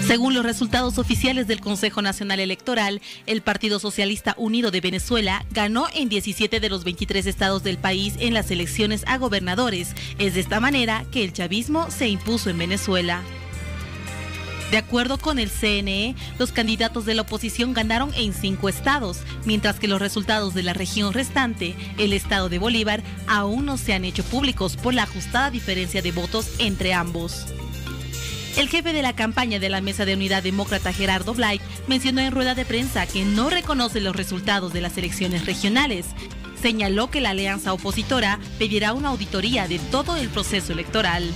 Según los resultados oficiales del Consejo Nacional Electoral, el Partido Socialista Unido de Venezuela ganó en 17 de los 23 estados del país en las elecciones a gobernadores. Es de esta manera que el chavismo se impuso en Venezuela. De acuerdo con el CNE, los candidatos de la oposición ganaron en 5 estados, mientras que los resultados de la región restante, el estado de Bolívar, aún no se han hecho públicos por la ajustada diferencia de votos entre ambos. El jefe de la campaña de la Mesa de Unidad Demócrata, Gerardo Blay, mencionó en rueda de prensa que no reconoce los resultados de las elecciones regionales. Señaló que la alianza opositora pedirá una auditoría de todo el proceso electoral.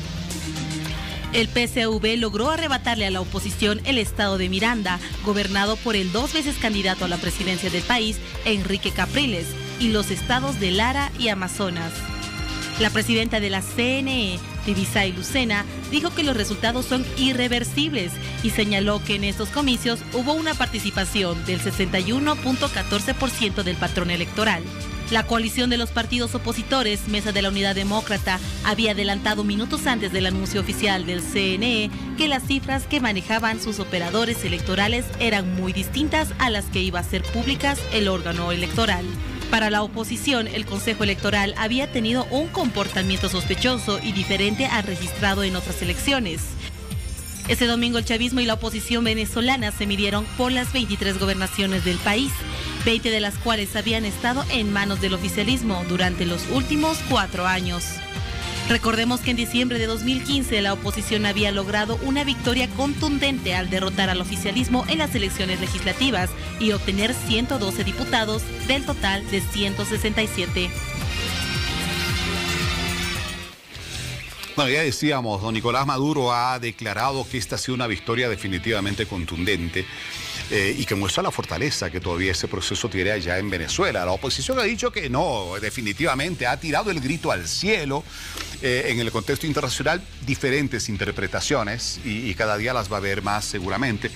El PSUV logró arrebatarle a la oposición el estado de Miranda, gobernado por el 2 veces candidato a la presidencia del país, Enrique Capriles, y los estados de Lara y Amazonas. La presidenta de la CNE, Tibisay Lucena, dijo que los resultados son irreversibles y señaló que en estos comicios hubo una participación del 61.14% del padrón electoral. La coalición de los partidos opositores, Mesa de la Unidad Demócrata, había adelantado minutos antes del anuncio oficial del CNE que las cifras que manejaban sus operadores electorales eran muy distintas a las que iba a hacer públicas el órgano electoral. Para la oposición, el Consejo Electoral había tenido un comportamiento sospechoso y diferente al registrado en otras elecciones. Ese domingo el chavismo y la oposición venezolana se midieron por las 23 gobernaciones del país, 20 de las cuales habían estado en manos del oficialismo durante los últimos 4 años. Recordemos que en diciembre de 2015 la oposición había logrado una victoria contundente al derrotar al oficialismo en las elecciones legislativas y obtener 112 diputados del total de 167. Bueno, ya decíamos, don Nicolás Maduro ha declarado que esta ha sido una victoria definitivamente contundente y que muestra la fortaleza que todavía ese proceso tiene allá en Venezuela. La oposición ha dicho que no, definitivamente ha tirado el grito al cielo. En el contexto internacional, diferentes interpretaciones y cada día las va a haber más seguramente.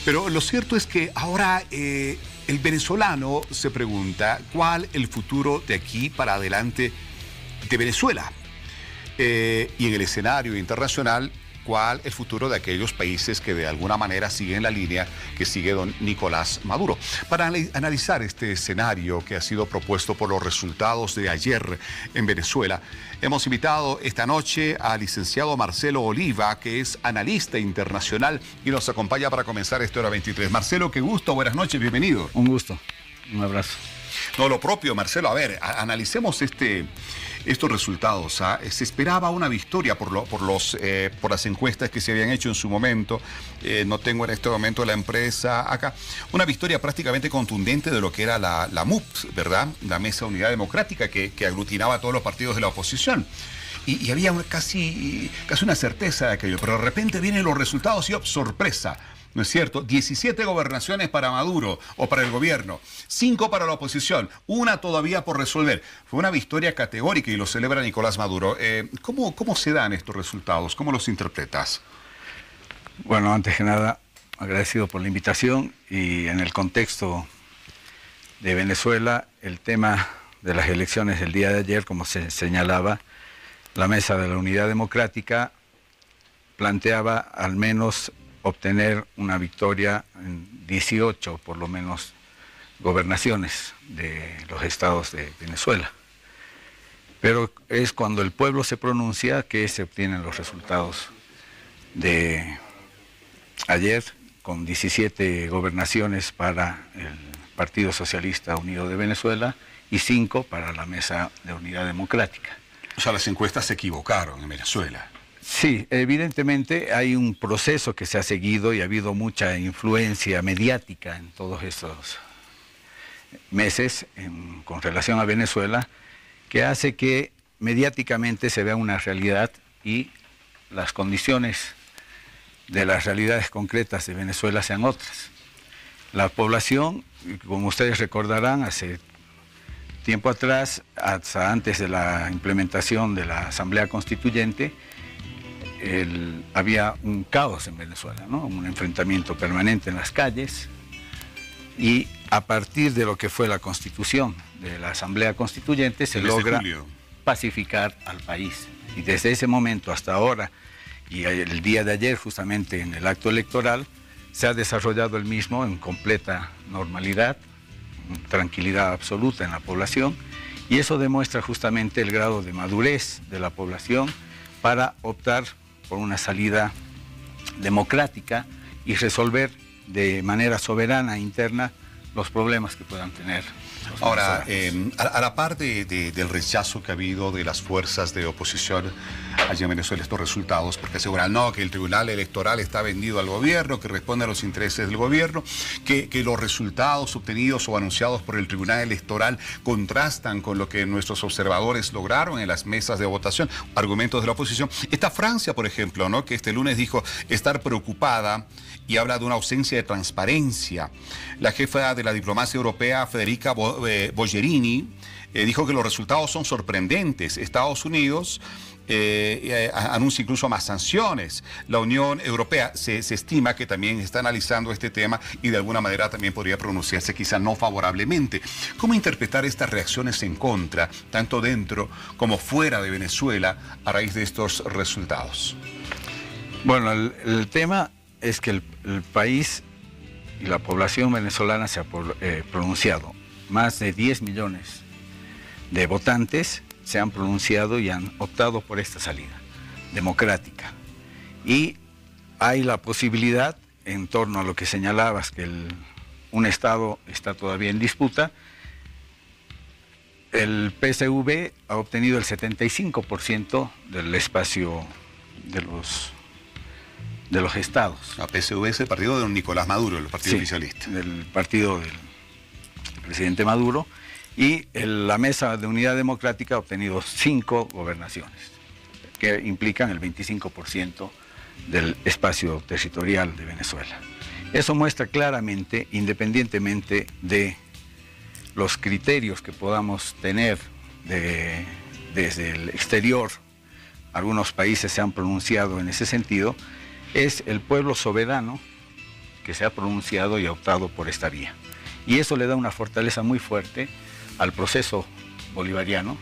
Pero lo cierto es que ahora el venezolano se pregunta cuál el futuro de aquí para adelante de Venezuela. Y en el escenario internacional, cuál el futuro de aquellos países que de alguna manera siguen la línea que sigue don Nicolás Maduro. Para analizar este escenario que ha sido propuesto por los resultados de ayer en Venezuela, hemos invitado esta noche al licenciado Marcelo Oliva, que es analista internacional y nos acompaña para comenzar esta hora 23. Marcelo, qué gusto, buenas noches, bienvenido. Un gusto, un abrazo. No, lo propio, Marcelo. A ver, analicemos estos resultados. Se esperaba una victoria por las encuestas que se habían hecho en su momento. No tengo en este momento la empresa acá. Una victoria prácticamente contundente de lo que era la MUP, ¿verdad? La Mesa de Unidad Democrática que aglutinaba a todos los partidos de la oposición. Y había casi una certeza de aquello. Pero de repente vienen los resultados y sorpresa. ¿No es cierto? 17 gobernaciones para Maduro o para el gobierno, 5 para la oposición, 1 todavía por resolver. Fue una victoria categórica y lo celebra Nicolás Maduro. ¿Cómo se dan estos resultados? ¿Cómo los interpretas? Bueno, antes que nada, agradecido por la invitación y en el contexto de Venezuela, el tema de las elecciones del día de ayer, como se señalaba, la Mesa de la Unidad Democrática planteaba al menos obtener una victoria en 18, por lo menos, gobernaciones de los estados de Venezuela. Pero es cuando el pueblo se pronuncia que se obtienen los resultados de ayer, con 17 gobernaciones para el Partido Socialista Unido de Venezuela y 5 para la Mesa de Unidad Democrática. O sea, las encuestas se equivocaron en Venezuela. Sí, evidentemente hay un proceso que se ha seguido y ha habido mucha influencia mediática en todos estos meses con relación a Venezuela, que hace que mediáticamente se vea una realidad y las condiciones de las realidades concretas de Venezuela sean otras. La población, como ustedes recordarán, hace tiempo atrás, hasta antes de la implementación de la Asamblea Constituyente, había un caos en Venezuela, ¿no? Un enfrentamiento permanente en las calles, y a partir de lo que fue la constitución de la Asamblea Constituyente se logra pacificar al país. Y desde ese momento hasta ahora y el día de ayer, justamente en el acto electoral, se ha desarrollado el mismo en completa normalidad, tranquilidad absoluta en la población, y eso demuestra justamente el grado de madurez de la población para optar por una salida democrática y resolver de manera soberana interna los problemas que puedan tener. Ahora, a la par del rechazo que ha habido de las fuerzas de oposición allí en Venezuela estos resultados, porque aseguran no, que el Tribunal Electoral está vendido al gobierno, que responde a los intereses del gobierno, que los resultados obtenidos o anunciados por el Tribunal Electoral contrastan con lo que nuestros observadores lograron en las mesas de votación, argumentos de la oposición. Está Francia, por ejemplo, ¿no?, que este lunes dijo estar preocupada y habla de una ausencia de transparencia. La jefa de la diplomacia europea, Federica Mogherini, dijo que los resultados son sorprendentes. Estados Unidos anuncia incluso más sanciones. La Unión Europea se estima que también está analizando este tema y de alguna manera también podría pronunciarse quizá no favorablemente. ¿Cómo interpretar estas reacciones en contra, tanto dentro como fuera de Venezuela, a raíz de estos resultados? Bueno, el tema es que el país y la población venezolana se ha pronunciado. Más de 10 millones de votantes se han pronunciado y han optado por esta salida democrática. Y hay la posibilidad, en torno a lo que señalabas, que un Estado está todavía en disputa. El PSV ha obtenido el 75% del espacio de los estados. La PSV es el partido de don Nicolás Maduro, el partido oficialista. Del partido del presidente Maduro. Y la Mesa de Unidad Democrática ha obtenido 5 gobernaciones, que implican el 25% del espacio territorial de Venezuela. Eso muestra claramente, independientemente de los criterios que podamos tener desde el exterior, algunos países se han pronunciado en ese sentido, es el pueblo soberano que se ha pronunciado y ha optado por esta vía. Y eso le da una fortaleza muy fuerte al proceso bolivariano,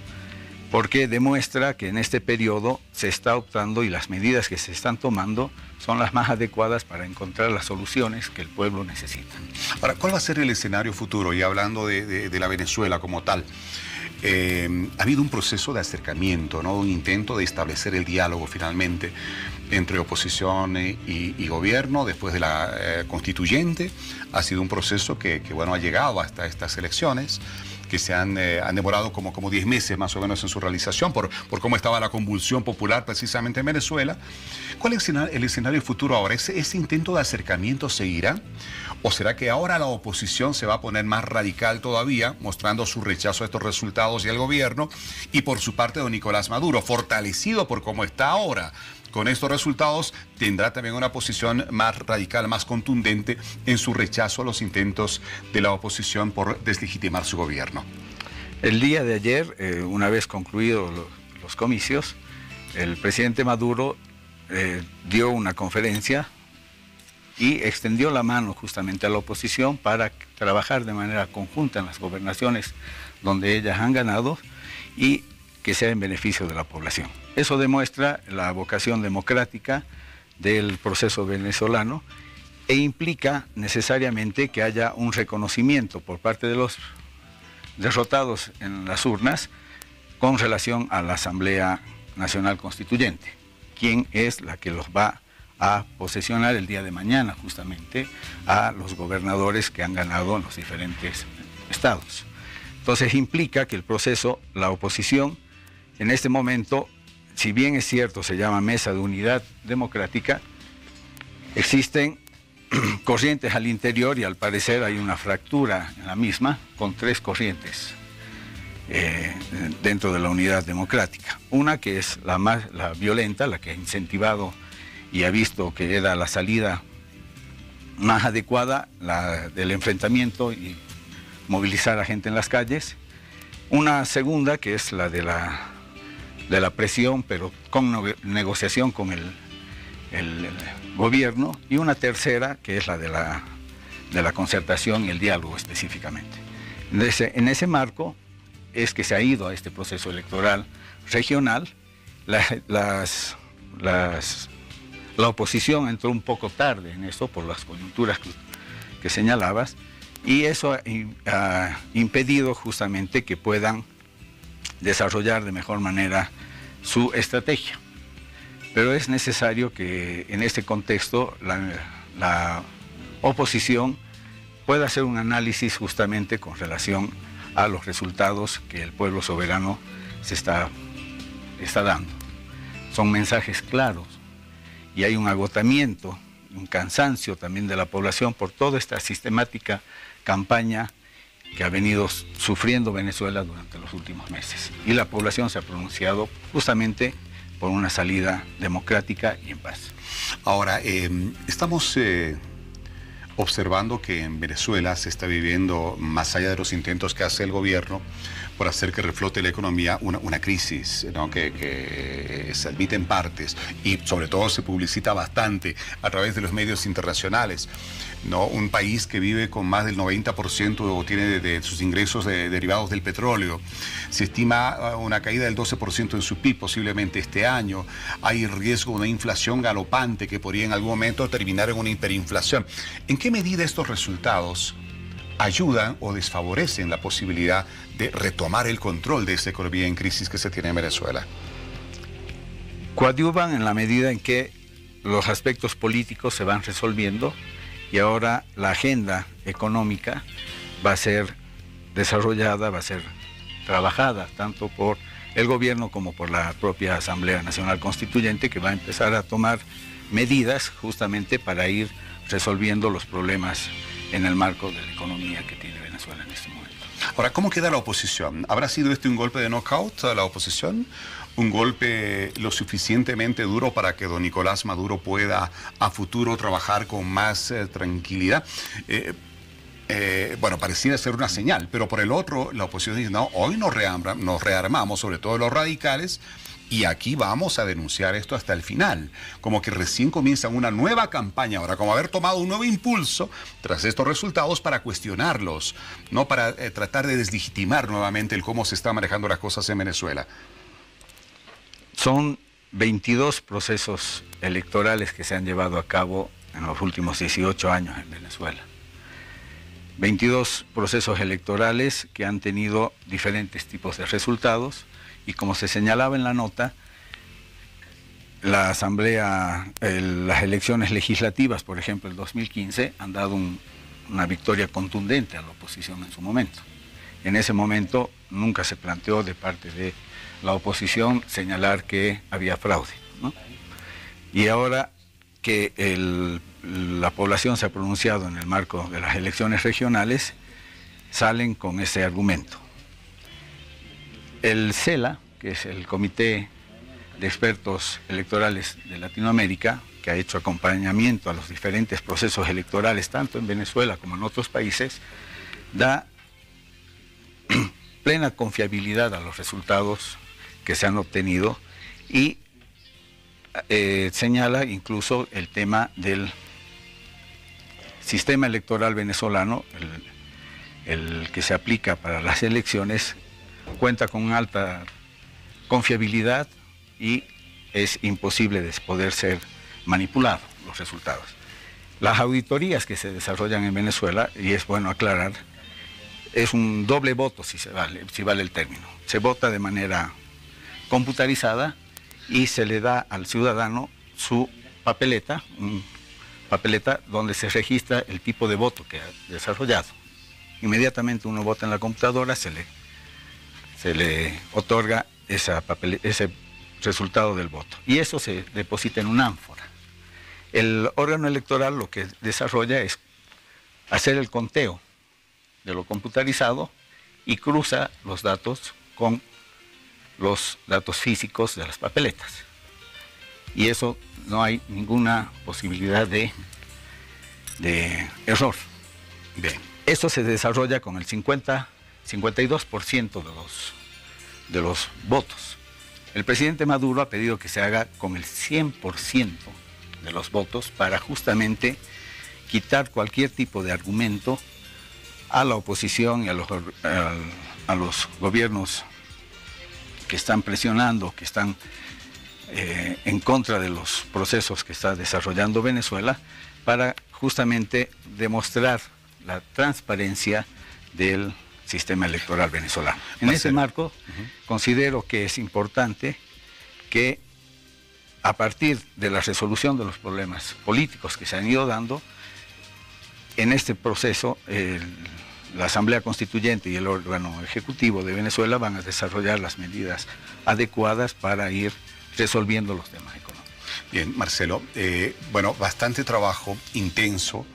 porque demuestra que en este periodo se está optando y las medidas que se están tomando son las más adecuadas para encontrar las soluciones que el pueblo necesita. Ahora, ¿cuál va a ser el escenario futuro? Y hablando de la Venezuela como tal, ha habido un proceso de acercamiento, ¿no?, un intento de establecer el diálogo finalmente entre oposición y gobierno después de la constituyente. Ha sido un proceso que bueno, ha llegado hasta estas elecciones, que se han demorado como 10 meses más o menos en su realización por cómo estaba la convulsión popular precisamente en Venezuela. ¿Cuál es el escenario futuro ahora? ¿Ese intento de acercamiento seguirá? ¿O será que ahora la oposición se va a poner más radical todavía, mostrando su rechazo a estos resultados y al gobierno? Y por su parte, don Nicolás Maduro, fortalecido por cómo está ahora con estos resultados, tendrá también una posición más radical, más contundente en su rechazo a los intentos de la oposición por deslegitimar su gobierno. El día de ayer, una vez concluidos los comicios, el presidente Maduro dio una conferencia y extendió la mano justamente a la oposición para trabajar de manera conjunta en las gobernaciones donde ellas han ganado y que sea en beneficio de la población. Eso demuestra la vocación democrática del proceso venezolano e implica necesariamente que haya un reconocimiento por parte de los derrotados en las urnas con relación a la Asamblea Nacional Constituyente, quien es la que los va a posesionar el día de mañana justamente a los gobernadores que han ganado en los diferentes estados. Entonces implica que el proceso, la oposición, en este momento, si bien es cierto, se llama Mesa de Unidad Democrática, existen corrientes al interior y al parecer hay una fractura en la misma con 3 corrientes dentro de la unidad democrática. Una que es la violenta, la que ha incentivado y ha visto que era la salida más adecuada, la del enfrentamiento y movilizar a gente en las calles. Una segunda que es la de la presión, pero con negociación con el gobierno, y una tercera que es la de la concertación y el diálogo específicamente. En ese marco es que se ha ido a este proceso electoral regional. Las La oposición entró un poco tarde en eso por las coyunturas que señalabas, y eso ha impedido justamente que puedan desarrollar de mejor manera su estrategia. Pero es necesario que en este contexto la oposición pueda hacer un análisis justamente con relación a los resultados que el pueblo soberano se está dando. Son mensajes claros y hay un agotamiento, un cansancio también de la población por toda esta sistemática campaña que ha venido sufriendo Venezuela durante los últimos meses. Y la población se ha pronunciado justamente por una salida democrática y en paz. Ahora, estamos observando que en Venezuela se está viviendo, más allá de los intentos que hace el gobierno por hacer que reflote la economía, una crisis, ¿no? que se admite en partes y sobre todo se publicita bastante a través de los medios internacionales, ¿no? Un país que vive con más del 90% o tiene de sus ingresos derivados del petróleo. Se estima una caída del 12% en su PIB posiblemente este año. Hay riesgo de una inflación galopante que podría en algún momento terminar en una hiperinflación. ¿En qué medida estos resultados ayudan o desfavorecen la posibilidad de retomar el control de esta economía en crisis que se tiene en Venezuela? Coadyuvan en la medida en que los aspectos políticos se van resolviendo y ahora la agenda económica va a ser desarrollada, va a ser trabajada tanto por el gobierno como por la propia Asamblea Nacional Constituyente, que va a empezar a tomar medidas justamente para ir resolviendo los problemas en el marco de la economía que tiene Venezuela en este momento. Ahora, ¿cómo queda la oposición? ¿Habrá sido este un golpe de knockout a la oposición? ¿Un golpe lo suficientemente duro para que don Nicolás Maduro pueda a futuro trabajar con más tranquilidad? Bueno, pareciera ser una señal, pero por el otro, la oposición dice, no, hoy nos rearmamos, sobre todo los radicales, y aquí vamos a denunciar esto hasta el final. Como que recién comienza una nueva campaña ahora, como haber tomado un nuevo impulso tras estos resultados para cuestionarlos, no para tratar de deslegitimar nuevamente el cómo se están manejando las cosas en Venezuela. Son 22 procesos electorales que se han llevado a cabo en los últimos 18 años en Venezuela. 22 procesos electorales que han tenido diferentes tipos de resultados. Y como se señalaba en la nota, la Asamblea, las elecciones legislativas, por ejemplo, el 2015, han dado una victoria contundente a la oposición en su momento. En ese momento nunca se planteó de parte de la oposición señalar que había fraude, ¿no? Y ahora que la población se ha pronunciado en el marco de las elecciones regionales, salen con ese argumento. El CELA, que es el Comité de Expertos Electorales de Latinoamérica, que ha hecho acompañamiento a los diferentes procesos electorales, tanto en Venezuela como en otros países, da plena confiabilidad a los resultados que se han obtenido y señala incluso el tema del sistema electoral venezolano, el que se aplica para las elecciones, cuenta con alta confiabilidad y es imposible de poder ser manipulado los resultados. Las auditorías que se desarrollan en Venezuela, y es bueno aclarar, es un doble voto si vale el término. Se vota de manera computarizada y se le da al ciudadano su papeleta, papeleta donde se registra el tipo de voto que ha desarrollado. Inmediatamente uno vota en la computadora, se le otorga ese resultado del voto. Y eso se deposita en una ánfora. El órgano electoral lo que desarrolla es hacer el conteo de lo computarizado y cruza los datos con los datos físicos de las papeletas. Y eso no hay ninguna posibilidad de error. Bien. Eso se desarrolla con el 52% de los votos. El presidente Maduro ha pedido que se haga con el 100% de los votos para justamente quitar cualquier tipo de argumento a la oposición y a los gobiernos que están presionando, que están en contra de los procesos que está desarrollando Venezuela para justamente demostrar la transparencia del sistema electoral venezolano. En ese marco, considero que es importante que a partir de la resolución de los problemas políticos que se han ido dando, en este proceso la Asamblea Constituyente y el órgano ejecutivo de Venezuela van a desarrollar las medidas adecuadas para ir resolviendo los temas económicos. Bien, Marcelo, bueno, bastante trabajo intenso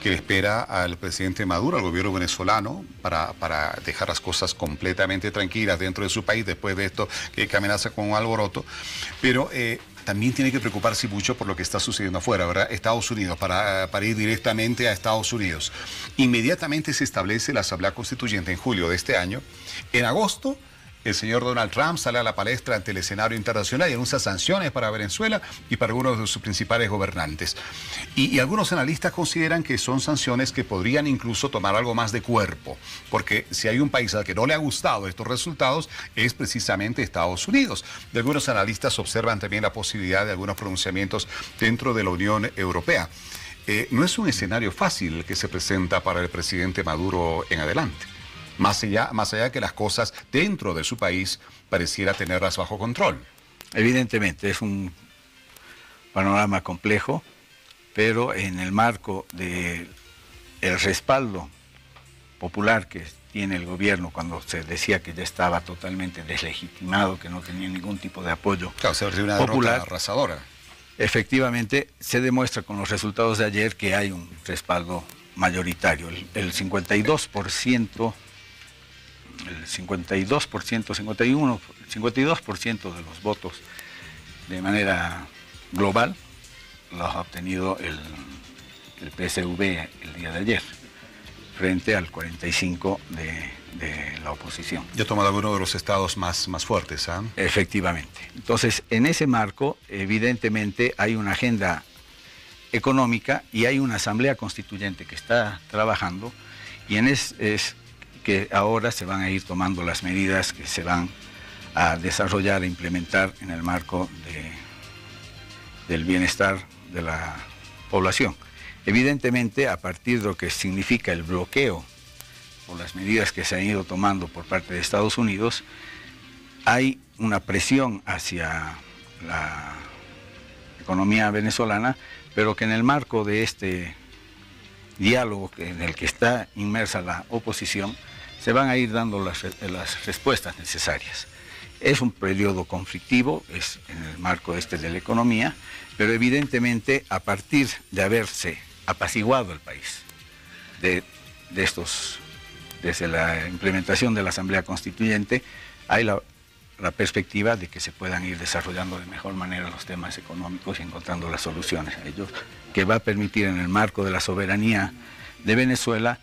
que le espera al presidente Maduro, al gobierno venezolano, para dejar las cosas completamente tranquilas dentro de su país después de esto que amenaza con un alboroto, pero también tiene que preocuparse mucho por lo que está sucediendo afuera, ¿verdad? Estados Unidos, para ir directamente a Estados Unidos. Inmediatamente se establece la Asamblea Constituyente en julio de este año. En agosto, el señor Donald Trump sale a la palestra ante el escenario internacional y anuncia sanciones para Venezuela y para algunos de sus principales gobernantes. Y algunos analistas consideran que son sanciones que podrían incluso tomar algo más de cuerpo, porque si hay un país al que no le ha gustado estos resultados es precisamente Estados Unidos. Y algunos analistas observan también la posibilidad de algunos pronunciamientos dentro de la Unión Europea. No es un escenario fácil el que se presenta para el presidente Maduro en adelante. Más allá que las cosas dentro de su país pareciera tenerlas bajo control. Evidentemente es un panorama complejo, pero en el marco del respaldo popular que tiene el gobierno cuando se decía que ya estaba totalmente deslegitimado, que no tenía ningún tipo de apoyo una popular, derrota arrasadora. Efectivamente se demuestra con los resultados de ayer que hay un respaldo mayoritario. El 52%, el 52% de los votos de manera global los ha obtenido el PSV el día de ayer, frente al 45% de la oposición. Ya ha tomado algunos de los estados más fuertes, ¿ah? Efectivamente. Entonces, en ese marco, evidentemente, hay una agenda económica y hay una asamblea constituyente que está trabajando, y es que ahora se van a ir tomando las medidas que se van a desarrollar e implementar en el marco del bienestar de la población. Evidentemente, a partir de lo que significa el bloqueo por las medidas que se han ido tomando por parte de Estados Unidos, hay una presión hacia la economía venezolana, pero que en el marco de este diálogo en el que está inmersa la oposición, se van a ir dando las respuestas necesarias. Es un periodo conflictivo, es en el marco de la economía, pero evidentemente a partir de haberse apaciguado el país desde la implementación de la Asamblea Constituyente, hay la perspectiva de que se puedan ir desarrollando de mejor manera los temas económicos y encontrando las soluciones a ellos, que va a permitir en el marco de la soberanía de Venezuela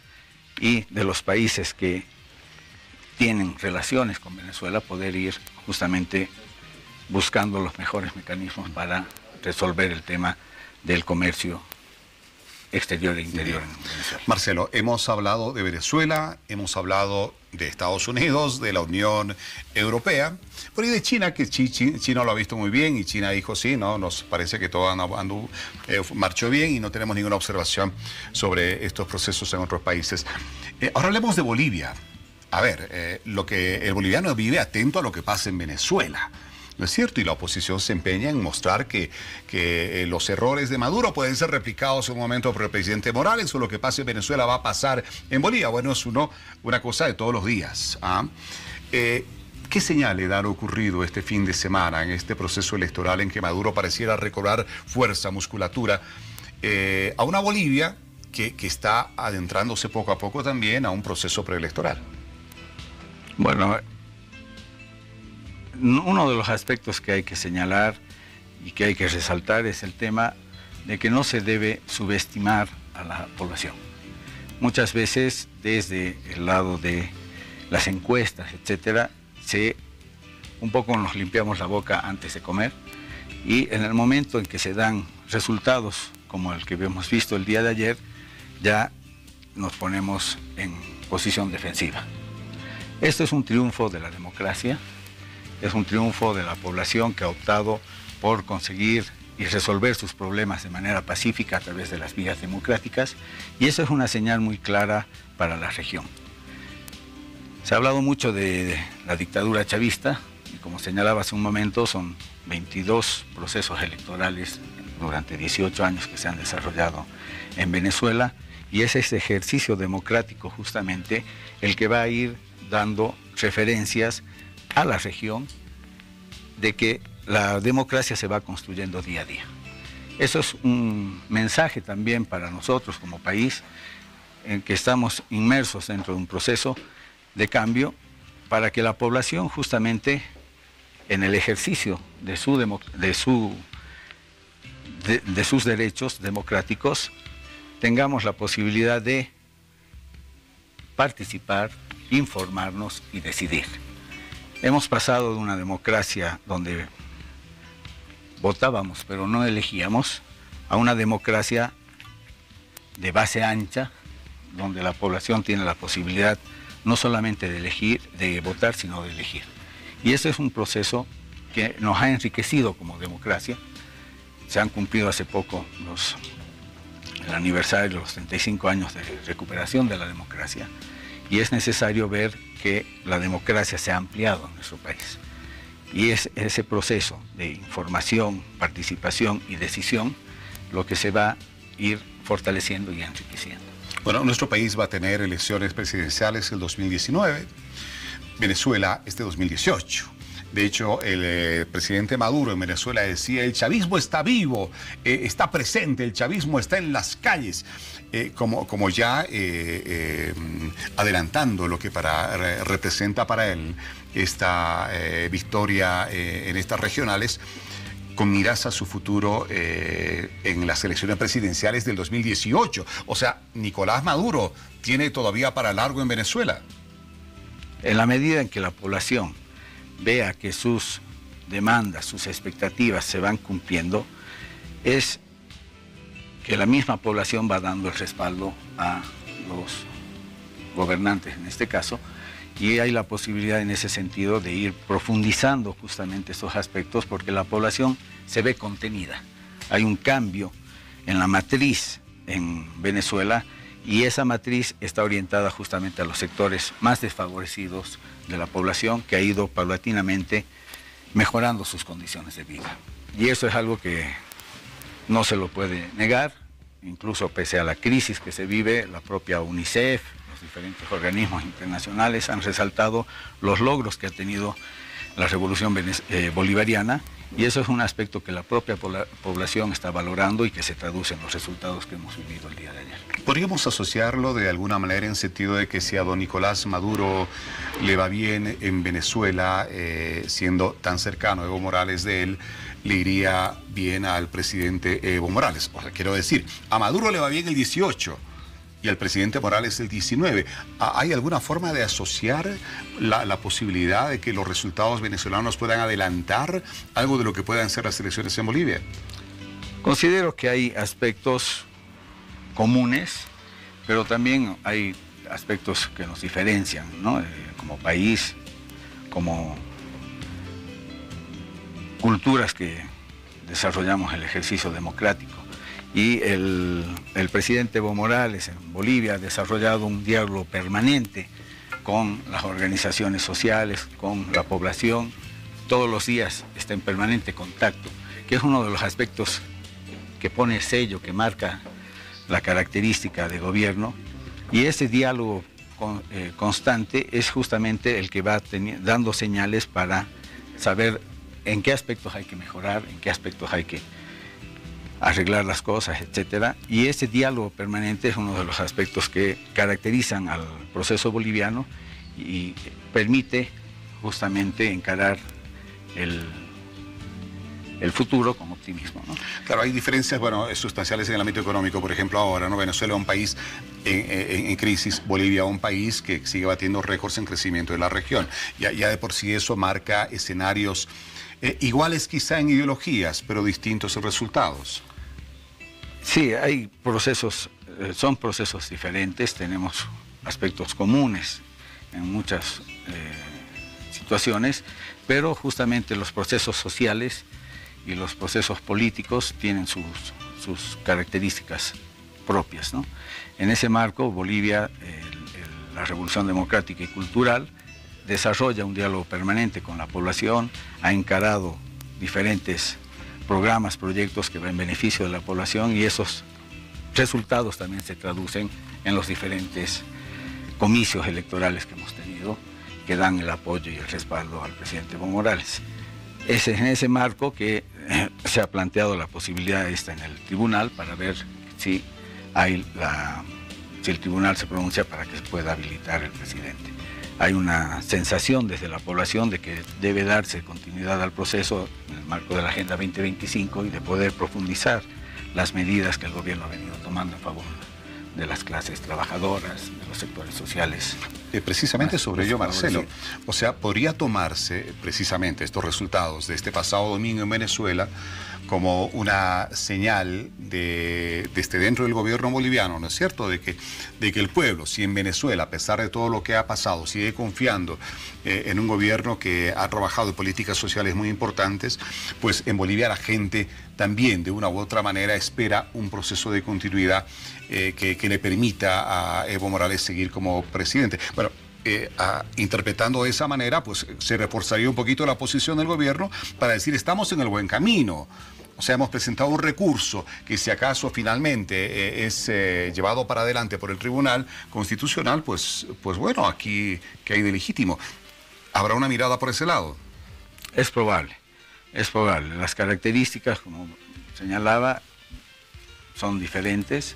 y de los países que tienen relaciones con Venezuela, poder ir justamente buscando los mejores mecanismos para resolver el tema del comercio exterior e interior en Venezuela. Marcelo, hemos hablado de Venezuela, hemos hablado de Estados Unidos, de la Unión Europea, pero y de China, que China lo ha visto muy bien y China dijo sí, no, nos parece que todo marchó bien y no tenemos ninguna observación sobre estos procesos en otros países. Ahora hablemos de Bolivia. A ver, el boliviano vive atento a lo que pasa en Venezuela, ¿no es cierto? Y la oposición se empeña en mostrar que los errores de Maduro pueden ser replicados en un momento por el presidente Morales, o lo que pasa en Venezuela va a pasar en Bolivia. Bueno, es una cosa de todos los días. ¿Ah? ¿Qué señales han ocurrido este fin de semana en este proceso electoral en que Maduro pareciera recobrar fuerza, musculatura, a una Bolivia que está adentrándose poco a poco también a un proceso preelectoral? Bueno, uno de los aspectos que hay que señalar y que hay que resaltar es el tema de que no se debe subestimar a la población. Muchas veces desde el lado de las encuestas, etcétera, un poco nos limpiamos la boca antes de comer, y en el momento en que se dan resultados como el que hemos visto el día de ayer, ya nos ponemos en posición defensiva. Esto es un triunfo de la democracia, es un triunfo de la población que ha optado por conseguir y resolver sus problemas de manera pacífica a través de las vías democráticas, y eso es una señal muy clara para la región. Se ha hablado mucho de la dictadura chavista, y como señalaba hace un momento, son 22 procesos electorales durante 18 años que se han desarrollado en Venezuela, y es ese ejercicio democrático justamente el que va a ir dando referencias a la región de que la democracia se va construyendo día a día. Eso es un mensaje también para nosotros como país, en que estamos inmersos dentro de un proceso de cambio para que la población justamente en el ejercicio de sus derechos democráticos tengamos la posibilidad de participar, informarnos y decidir. Hemos pasado de una democracia donde votábamos pero no elegíamos a una democracia de base ancha, donde la población tiene la posibilidad no solamente de elegir, de votar, sino de elegir. Y ese es un proceso que nos ha enriquecido como democracia. Se han cumplido hace poco el aniversario de los 35 años de recuperación de la democracia, y es necesario ver que la democracia se ha ampliado en nuestro país. Y es ese proceso de información, participación y decisión lo que se va a ir fortaleciendo y enriqueciendo. Bueno, nuestro país va a tener elecciones presidenciales el 2019, Venezuela este 2018. De hecho, el presidente Maduro en Venezuela decía: el chavismo está vivo, está presente, el chavismo está en las calles, como ya adelantando lo que representa para él esta victoria en estas regionales, con miras a su futuro en las elecciones presidenciales del 2018. O sea, Nicolás Maduro tiene todavía para largo en Venezuela. En la medida en que la población vea que sus demandas, sus expectativas se van cumpliendo, es que la misma población va dando el respaldo a los gobernantes en este caso, y hay la posibilidad en ese sentido de ir profundizando justamente esos aspectos, porque la población se ve contenida. Hay un cambio en la matriz en Venezuela, y esa matriz está orientada justamente a los sectores más desfavorecidos de la población, que ha ido paulatinamente mejorando sus condiciones de vida. Y eso es algo que no se lo puede negar, incluso pese a la crisis que se vive. La propia UNICEF, los diferentes organismos internacionales han resaltado los logros que ha tenido la revolución bolivariana, y eso es un aspecto que la propia población está valorando y que se traduce en los resultados que hemos vivido el día de ayer. ¿Podríamos asociarlo de alguna manera en sentido de que si a don Nicolás Maduro le va bien en Venezuela, siendo tan cercano a Evo Morales de él, le iría bien al presidente Evo Morales? O sea, quiero decir, a Maduro le va bien el 18 y al presidente Morales el 19. ¿Hay alguna forma de asociar la posibilidad de que los resultados venezolanos puedan adelantar algo de lo que puedan ser las elecciones en Bolivia? Considero que hay aspectos comunes, pero también hay aspectos que nos diferencian, ¿no? Como país, como culturas que desarrollamos el ejercicio democrático. Y el presidente Evo Morales en Bolivia ha desarrollado un diálogo permanente con las organizaciones sociales, con la población. Todos los días está en permanente contacto, que es uno de los aspectos que pone sello, que marca la característica de gobierno. Y ese diálogo constante es justamente el que va dando señales para saber en qué aspectos hay que mejorar, en qué aspectos hay que arreglar las cosas, etcétera. Y ese diálogo permanente es uno de los aspectos que caracterizan al proceso boliviano y permite justamente encarar el futuro con optimismo, ¿no? Claro, hay diferencias, bueno, sustanciales en el ámbito económico. Por ejemplo, ahora, ¿no? Venezuela es un país en crisis, Bolivia un país que sigue batiendo récords en crecimiento de la región. Ya de por sí eso marca escenarios iguales quizá en ideologías, pero distintos en resultados. Sí, hay procesos, son procesos diferentes, tenemos aspectos comunes en muchas situaciones, pero justamente los procesos sociales y los procesos políticos tienen sus características propias, ¿no? En ese marco, Bolivia, la Revolución Democrática y Cultural, desarrolla un diálogo permanente con la población, ha encarado diferentes programas, proyectos que van en beneficio de la población, y esos resultados también se traducen en los diferentes comicios electorales que hemos tenido, que dan el apoyo y el respaldo al presidente Evo Morales. Es en ese marco que se ha planteado la posibilidad esta en el tribunal para ver si el tribunal se pronuncia para que se pueda habilitar el presidente. Hay una sensación desde la población de que debe darse continuidad al proceso en el marco de la Agenda 2025 y de poder profundizar las medidas que el gobierno ha venido tomando en favor de las clases trabajadoras, de los sectores sociales. Precisamente sobre ello, Marcelo, o sea, podría tomarse precisamente estos resultados de este pasado domingo en Venezuela como una señal desde dentro del gobierno boliviano, ¿no es cierto?, de que el pueblo, si en Venezuela, a pesar de todo lo que ha pasado, sigue confiando en un gobierno que ha trabajado en políticas sociales muy importantes, pues en Bolivia la gente también, de una u otra manera, espera un proceso de continuidad que le permita a Evo Morales seguir como presidente. Bueno, interpretando de esa manera, pues se reforzaría un poquito la posición del gobierno para decir estamos en el buen camino. O sea, hemos presentado un recurso que si acaso finalmente es llevado para adelante por el Tribunal Constitucional, pues bueno, aquí ¿qué hay de legítimo? ¿Habrá una mirada por ese lado? Es probable, es probable. Las características, como señalaba, son diferentes.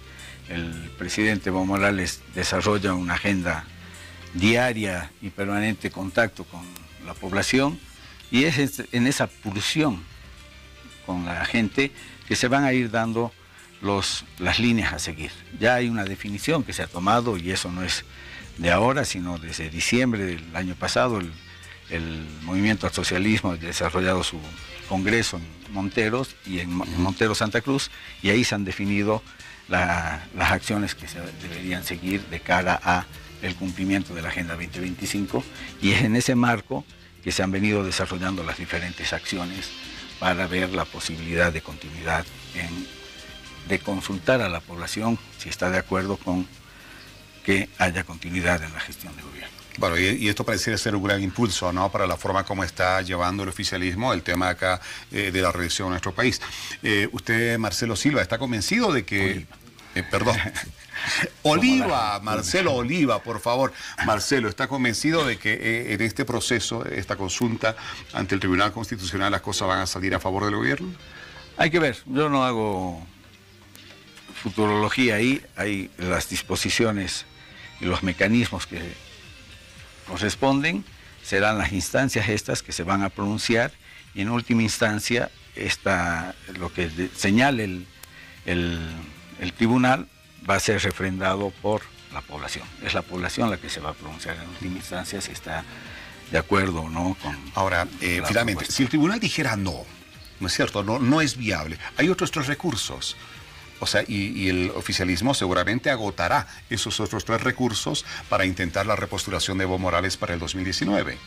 El presidente Evo Morales desarrolla una agenda diaria y permanente contacto con la población, y es en esa pulsión con la gente que se van a ir dando las líneas a seguir. Ya hay una definición que se ha tomado, y eso no es de ahora, sino desde diciembre del año pasado. El Movimiento al Socialismo ha desarrollado su congreso en Monteros y en Montero Santa Cruz, y ahí se han definido las acciones que se deberían seguir de cara a el cumplimiento de la Agenda 2025, y es en ese marco que se han venido desarrollando las diferentes acciones para ver la posibilidad de continuidad, de consultar a la población si está de acuerdo con que haya continuidad en la gestión de gobierno. Bueno, y esto pareciera ser un gran impulso, ¿no?, para la forma como está llevando el oficialismo el tema acá de la revisión en nuestro país. Usted, Marcelo Silva, ¿está convencido de que... Oliva, Marcelo Oliva, por favor. Marcelo, ¿está convencido de que en este proceso, esta consulta ante el Tribunal Constitucional, las cosas van a salir a favor del gobierno? Hay que ver, yo no hago futurología ahí, hay las disposiciones y los mecanismos que corresponden, serán las instancias estas que se van a pronunciar, y en última instancia lo que señale el tribunal va a ser refrendado por la población. Es la población la que se va a pronunciar en última instancia si está de acuerdo o no con... Ahora, finalmente, propuesta. Si el tribunal dijera no es cierto, no es viable, hay otros 3 recursos. O sea, y el oficialismo seguramente agotará esos otros 3 recursos para intentar la repostulación de Evo Morales para el 2019.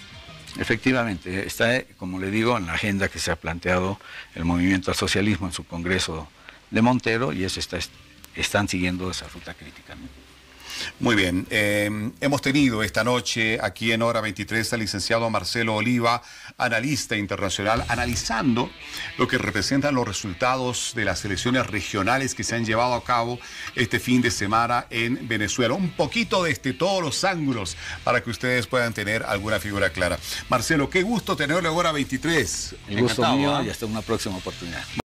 Efectivamente, está, como le digo, en la agenda que se ha planteado el Movimiento al Socialismo en su Congreso de Montero, y eso están siguiendo esa ruta crítica, ¿no? Muy bien, hemos tenido esta noche aquí en Hora 23 al licenciado Marcelo Oliva, analista internacional, analizando lo que representan los resultados de las elecciones regionales que se han llevado a cabo este fin de semana en Venezuela. Un poquito desde todos los ángulos para que ustedes puedan tener alguna figura clara. Marcelo, qué gusto tenerlo en Hora 23. El gusto mío, y hasta una próxima oportunidad.